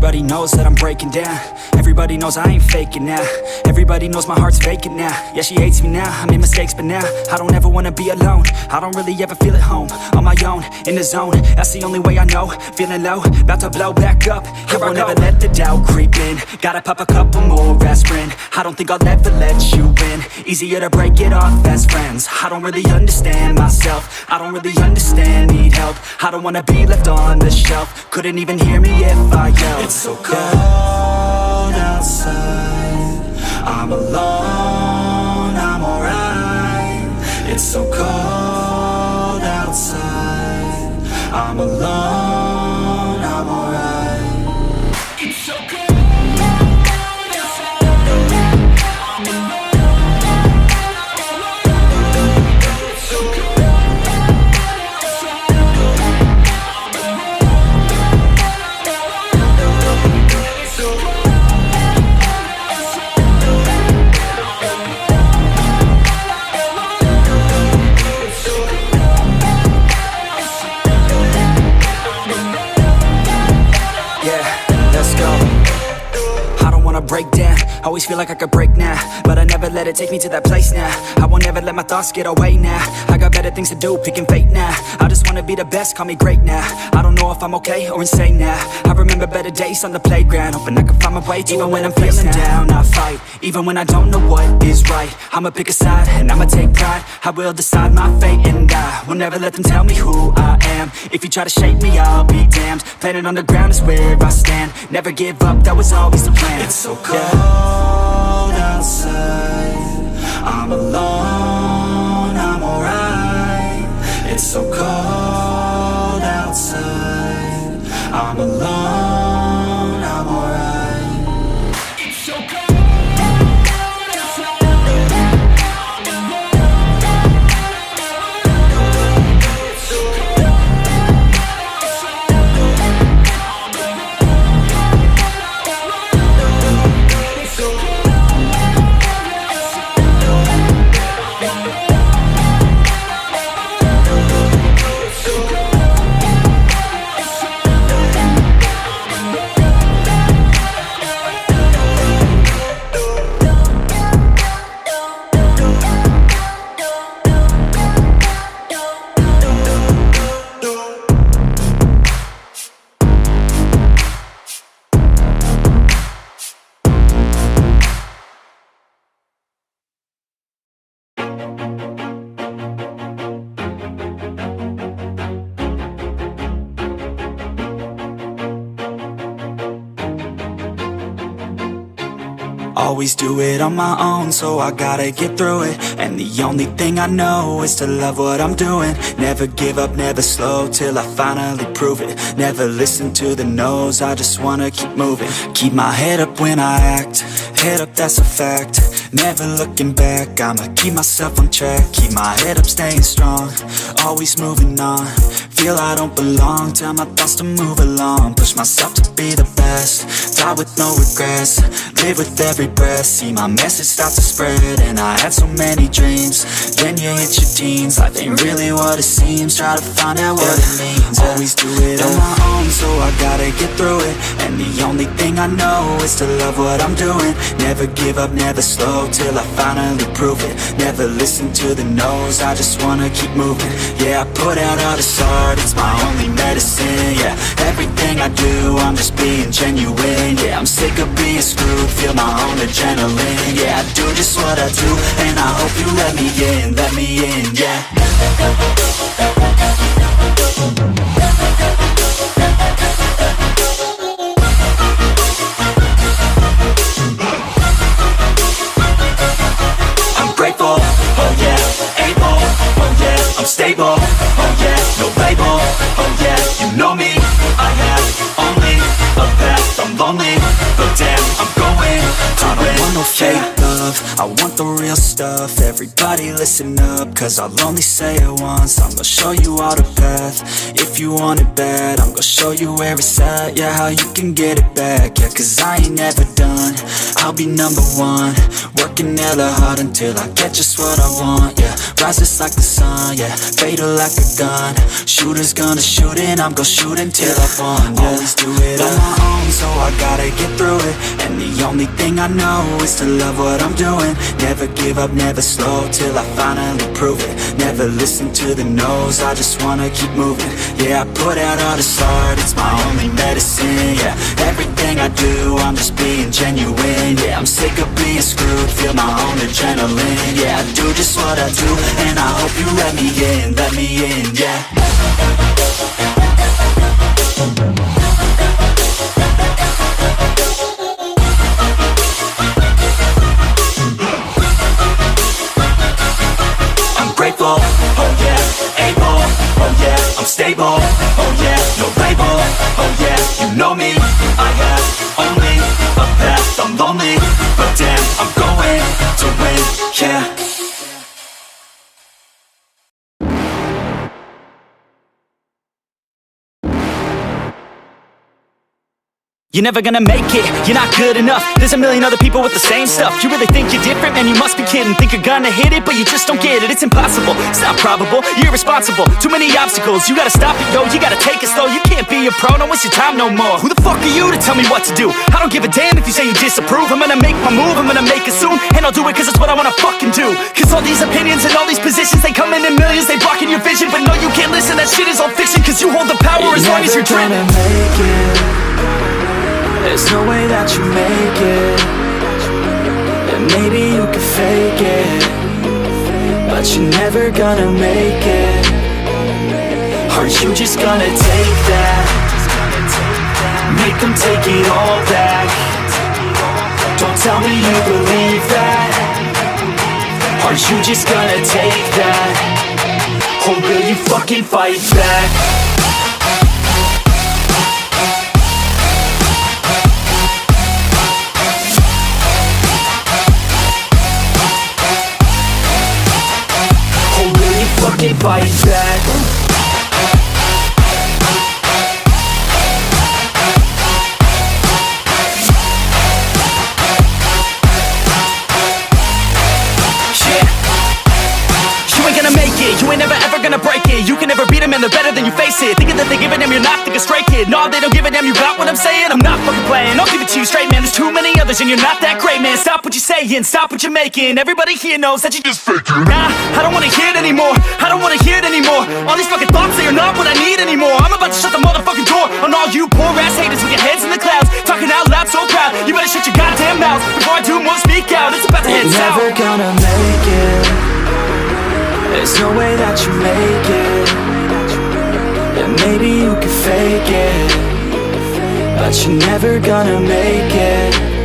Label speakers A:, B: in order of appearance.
A: Everybody knows that I'm breaking down. Everybody knows I ain't faking now. Everybody knows my heart's vacant now. Yeah, she hates me now, I made mistakes but now I don't ever wanna be alone. I don't really ever feel at home. On my own, in the zone, that's the only way I know. Feeling low, about to blow back up. Here I won't ever let the doubt creep in. Gotta pop a couple more aspirin. I don't think I'll ever let you in. Easier to break it off as friends. I don't really understand myself. I don't really understand, need help. I don't wanna be left on the shelf. Couldn't even hear me if I yelled. It's so cold outside, I'm alone, I'm alright. It's so cold outside, I'm alone, I'm alright. It's so cold. Break down, always feel like I could break now, but I never let it take me to that place now. I won't ever let my thoughts get away now. I got better things to do, picking fate now. I just wanna be the best, call me great now. I don't know if I'm okay or insane now. I remember better days on the playground, hoping I can find my way to even when I'm feeling down, I fight, even when I don't know what is right. I'ma pick a side, and I'ma take pride. I will decide my fate, and I will never let them tell me who I am. If you try to shape me, I'll be damned. Planet on the ground is where I stand. Never give up, that was always the plan. It's so cold outside, I'm alone, I'm alright. It's so cold outside, I'm alone, I'm alright. It's so cold. Always do it on my own, so I gotta get through it. And the only thing I know is to love what I'm doing. Never give up, never slow, till I finally prove it. Never listen to the no's, I just wanna keep moving. Keep my head up when I act, head up, that's a fact. Never looking back, I'ma keep myself on track. Keep my head up, staying strong, always moving on. Feel I don't belong, tell my thoughts to move along. Push myself to be the best, die with no regrets. Live with every breath, see my message start to spread. And I had so many dreams, then you hit your teens. Life ain't really what it seems, try to find out what it means. Always do it on my own, so I gotta get through it. And the only thing I know is to love what I'm doing. Never give up, never slow, till I finally prove it. Never listen to the no's, I just wanna keep moving. Yeah, I put out all this art, it's my only medicine. Yeah, everything I do, I'm just being genuine. Yeah, I'm sick of being screwed, feel my own adrenaline. Yeah, I do just what I do, and I hope you let me in, yeah. I'm grateful, oh yeah, able, oh yeah, I'm stable, oh yeah, no label, oh yeah, you know me, I have only a path, I'm lonely, but damn, I'm going to win. I don't want no fake love, I want the real stuff. Everybody listen up, cause I'll only say it once. I'm gonna show you all the path, if you want it bad. I'm gonna show you where it's at, yeah, how you can get it back. Yeah, cause I ain't never done, I'll be number one. Working hella hard until I get just what I want, yeah. Rises like the sun, yeah, fatal like a gun. Shooter's gonna shoot and I'm gonna shoot until I won, yeah. Always do it on my own, so I got only thing I know is to love what I'm doing. Never give up, never slow, till I finally prove it. Never listen to the no's, I just wanna keep moving. Yeah, I put out all this art, it's my only medicine. Yeah, everything I do, I'm just being genuine. Yeah, I'm sick of being screwed, feel my own adrenaline. Yeah, I do just what I do, and I hope you let me in, yeah. Grateful, oh yeah, able, oh yeah, I'm stable, oh yeah, no label, oh yeah, you know me, I have only a path, I'm lonely, but damn, I'm going to win, yeah. You're never gonna make it, you're not good enough. There's a million other people with the same stuff. You really think you're different? Man, you must be kidding. Think you're gonna hit it, but you just don't get it. It's impossible, it's not probable, you're irresponsible. Too many obstacles, you gotta stop it, yo. You gotta take it slow, you can't be a pro. Don't waste your time no more. Who the fuck are you to tell me what to do? I don't give a damn if you say you disapprove. I'm gonna make my move, I'm gonna make it soon. And I'll do it cause it's what I wanna fucking do. Cause all these opinions and all these positions, they come in millions, they blocking your vision. But no, you can't listen, that shit is all fiction. Cause you hold the power as long as you're dreaming. Make it. There's no way that you make it. And maybe you can fake it, but you're never gonna make it. Are you just gonna take that? Make them take it all back. Don't tell me you believe that. Are you just gonna take that? Or will you fucking fight back? Fucking fight back. You ain't gonna make it, you ain't never ever gonna break it. You can never beat them and they're better than you face it. Thinking that they give a damn, you're not thinking straight, kid. No, they don't give a damn, you got what I'm saying? I'm not fucking playing, I'll give it to you straight, man. There's too many others and you're not that great, man. Stop what you're saying, stop what you're making. Everybody here knows that you just faking. Nah, I don't wanna hear it anymore, I don't wanna hear it anymore. All these fucking thoughts, they are not what I need anymore. I'm about to shut the motherfucking door on all you poor ass haters with your heads in the clouds, talking out loud so proud. You better shut your goddamn mouth before I do more speak out. It's about to head south. You're never gonna make it. There's no way that you make it. And maybe you can fake it, but you're never gonna make it.